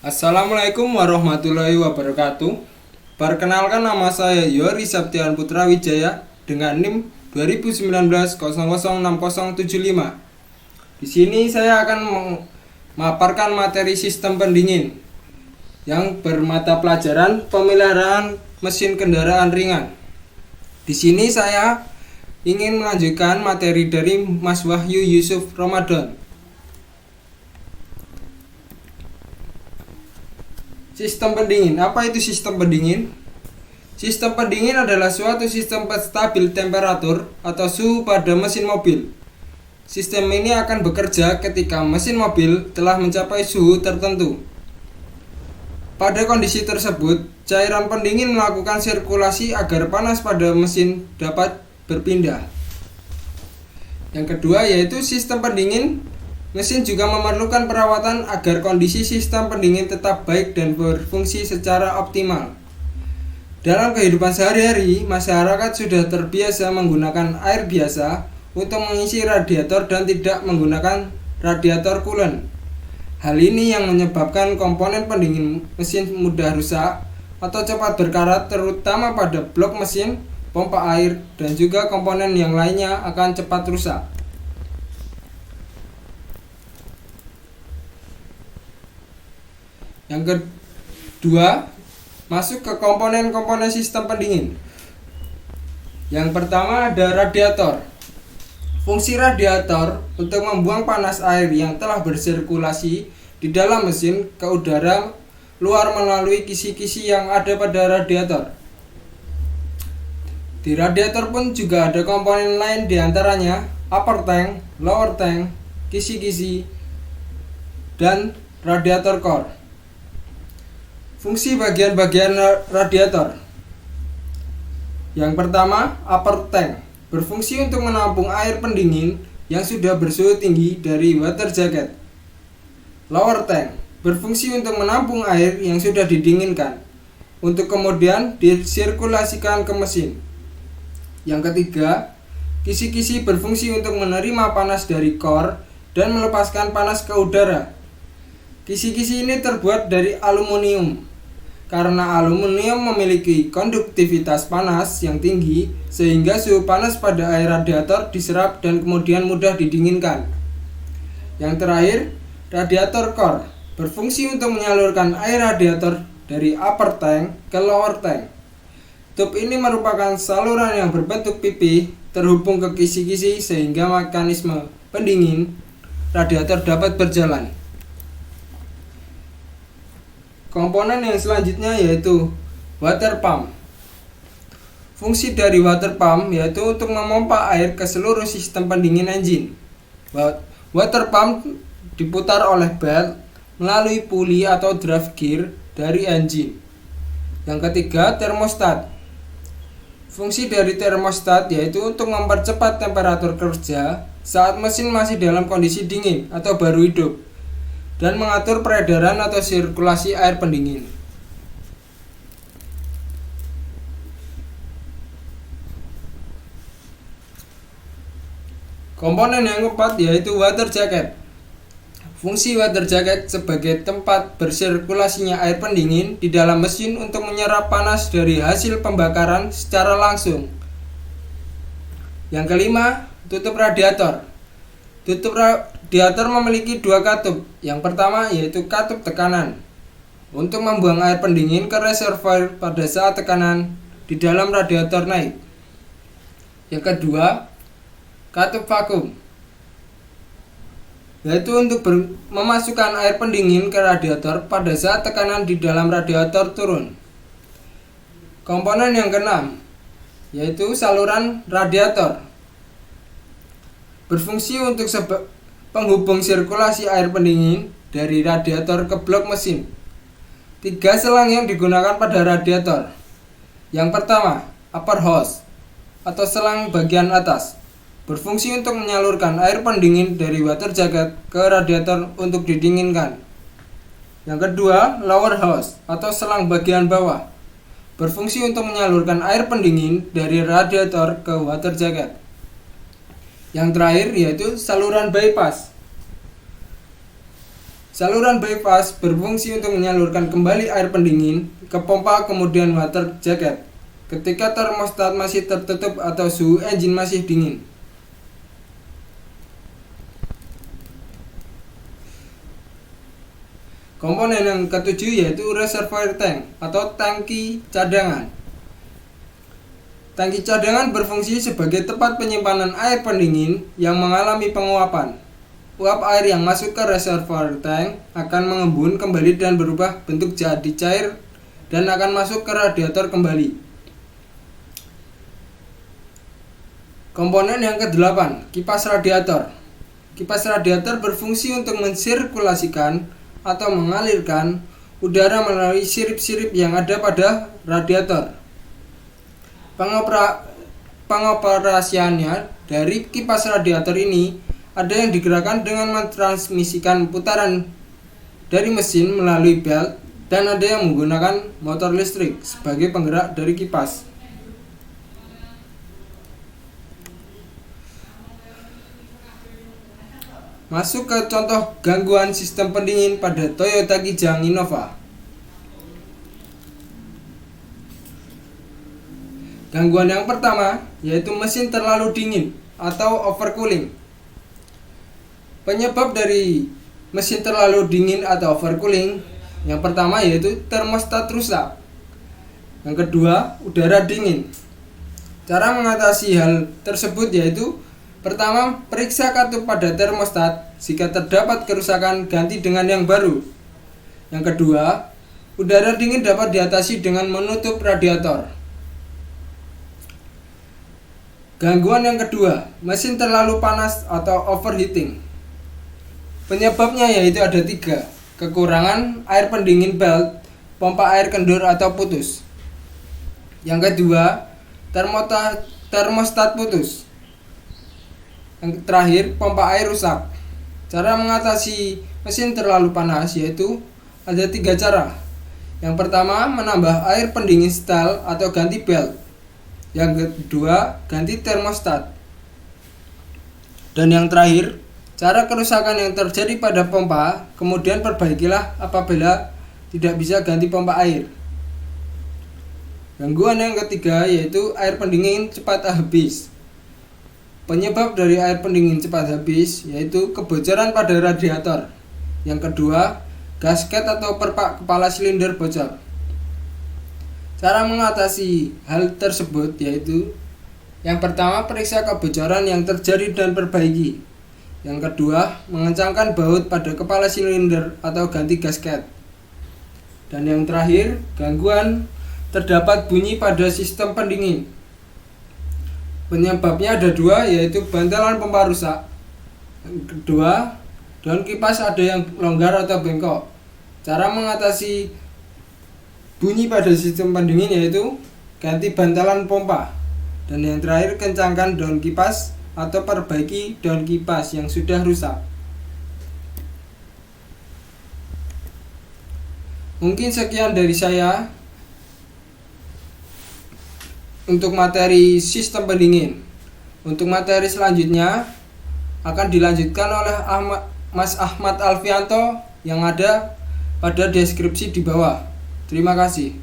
Assalamualaikum warahmatullahi wabarakatuh. Perkenalkan, nama saya Yori Septian Putra Wijaya dengan NIM 2019 006075. Di sini saya akan memaparkan materi sistem pendingin yang bermata pelajaran pemeliharaan mesin kendaraan ringan. Di sini saya ingin melanjutkan materi dari Mas Wahyu Yusuf Ramadan. Sistem pendingin. Apa itu sistem pendingin? Sistem pendingin adalah suatu sistem stabil temperatur atau suhu pada mesin mobil. Sistem ini akan bekerja ketika mesin mobil telah mencapai suhu tertentu. Pada kondisi tersebut, cairan pendingin melakukan sirkulasi agar panas pada mesin dapat berpindah. Yang kedua yaitu sistem pendingin. Mesin juga memerlukan perawatan agar kondisi sistem pendingin tetap baik dan berfungsi secara optimal. Dalam kehidupan sehari-hari, masyarakat sudah terbiasa menggunakan air biasa untuk mengisi radiator dan tidak menggunakan radiator coolant. Hal ini yang menyebabkan komponen pendingin mesin mudah rusak atau cepat berkarat, terutama pada blok mesin, pompa air, dan juga komponen yang lainnya akan cepat rusak. Yang kedua, masuk ke komponen-komponen sistem pendingin. Yang pertama ada radiator. Fungsi radiator untuk membuang panas air yang telah bersirkulasi di dalam mesin ke udara luar melalui kisi-kisi yang ada pada radiator. Di radiator pun juga ada komponen lain, diantaranya upper tank, lower tank, kisi-kisi, dan radiator core. Fungsi bagian-bagian radiator. Yang pertama, upper tank berfungsi untuk menampung air pendingin yang sudah bersuhu tinggi dari water jacket. Lower tank berfungsi untuk menampung air yang sudah didinginkan untuk kemudian disirkulasikan ke mesin. Yang ketiga, kisi-kisi berfungsi untuk menerima panas dari core dan melepaskan panas ke udara. Kisi-kisi ini terbuat dari aluminium. Karena aluminium memiliki konduktivitas panas yang tinggi, sehingga suhu panas pada air radiator diserap dan kemudian mudah didinginkan. Yang terakhir, radiator core berfungsi untuk menyalurkan air radiator dari upper tank ke lower tank. Tube ini merupakan saluran yang berbentuk pipi terhubung ke kisi-kisi sehingga mekanisme pendingin radiator dapat berjalan. Komponen yang selanjutnya yaitu water pump. Fungsi dari water pump yaitu untuk memompa air ke seluruh sistem pendingin engine. Water pump diputar oleh belt melalui puli atau drive gear dari engine. Yang ketiga, termostat. Fungsi dari termostat yaitu untuk mempercepat temperatur kerja saat mesin masih dalam kondisi dingin atau baru hidup, dan mengatur peredaran atau sirkulasi air pendingin. Komponen yang keempat yaitu water jacket. Fungsi water jacket sebagai tempat bersirkulasinya air pendingin di dalam mesin untuk menyerap panas dari hasil pembakaran secara langsung. Yang kelima, tutup radiator. Tutup radiator memiliki dua katup. Yang pertama yaitu katup tekanan untuk membuang air pendingin ke reservoir pada saat tekanan di dalam radiator naik. Yang kedua, katup vakum, yaitu untuk memasukkan air pendingin ke radiator pada saat tekanan di dalam radiator turun. Komponen yang keenam yaitu saluran radiator. Berfungsi untuk penghubung sirkulasi air pendingin dari radiator ke blok mesin. 3 selang yang digunakan pada radiator. Yang pertama, upper hose atau selang bagian atas, berfungsi untuk menyalurkan air pendingin dari water jacket ke radiator untuk didinginkan. Yang kedua, lower hose atau selang bagian bawah, berfungsi untuk menyalurkan air pendingin dari radiator ke water jacket. Yang terakhir yaitu saluran bypass. Saluran bypass berfungsi untuk menyalurkan kembali air pendingin ke pompa kemudian water jacket ketika termostat masih tertutup atau suhu engine masih dingin. Komponen yang ketujuh yaitu reservoir tank atau tangki cadangan. Tangki cadangan berfungsi sebagai tempat penyimpanan air pendingin yang mengalami penguapan. Uap air yang masuk ke reservoir tank akan mengembun kembali dan berubah bentuk jadi cair dan akan masuk ke radiator kembali. Komponen yang ke-8, kipas radiator. Kipas radiator berfungsi untuk mensirkulasikan atau mengalirkan udara melalui sirip-sirip yang ada pada radiator. Pengoperasiannya dari kipas radiator ini ada yang digerakkan dengan mentransmisikan putaran dari mesin melalui belt dan ada yang menggunakan motor listrik sebagai penggerak dari kipas. Masuk ke contoh gangguan sistem pendingin pada Toyota Kijang Innova. Gangguan yang pertama yaitu mesin terlalu dingin atau overcooling. Penyebab dari mesin terlalu dingin atau overcooling yang pertama yaitu termostat rusak. Yang kedua, udara dingin. Cara mengatasi hal tersebut yaitu pertama, periksa katup pada termostat. Jika terdapat kerusakan, ganti dengan yang baru. Yang kedua, udara dingin dapat diatasi dengan menutup radiator. Gangguan yang kedua, mesin terlalu panas atau overheating. Penyebabnya yaitu ada 3. Kekurangan air pendingin belt, pompa air kendur atau putus. Yang kedua, termostat putus. Yang terakhir, pompa air rusak. Cara mengatasi mesin terlalu panas yaitu ada 3 cara. Yang pertama, menambah air pendingin setel atau ganti belt. Yang kedua, ganti termostat. Dan yang terakhir, cara kerusakan yang terjadi pada pompa, kemudian perbaikilah apabila tidak bisa ganti pompa air. Gangguan yang ketiga yaitu air pendingin cepat habis. Penyebab dari air pendingin cepat habis yaitu kebocoran pada radiator. Yang kedua, gasket atau perpak kepala silinder bocor. Cara mengatasi hal tersebut yaitu yang pertama, periksa kebocoran yang terjadi dan perbaiki. Yang kedua, mengencangkan baut pada kepala silinder atau ganti gasket. Dan yang terakhir, gangguan terdapat bunyi pada sistem pendingin. Penyebabnya ada 2 yaitu bantalan pompa rusak. Yang kedua, daun kipas ada yang longgar atau bengkok. Cara mengatasi bunyi pada sistem pendingin yaitu ganti bantalan pompa. Dan yang terakhir, kencangkan daun kipas atau perbaiki daun kipas yang sudah rusak. Mungkin sekian dari saya untuk materi sistem pendingin. Untuk materi selanjutnya akan dilanjutkan oleh Mas Ahmad Alfianto yang ada pada deskripsi di bawah. Terima kasih.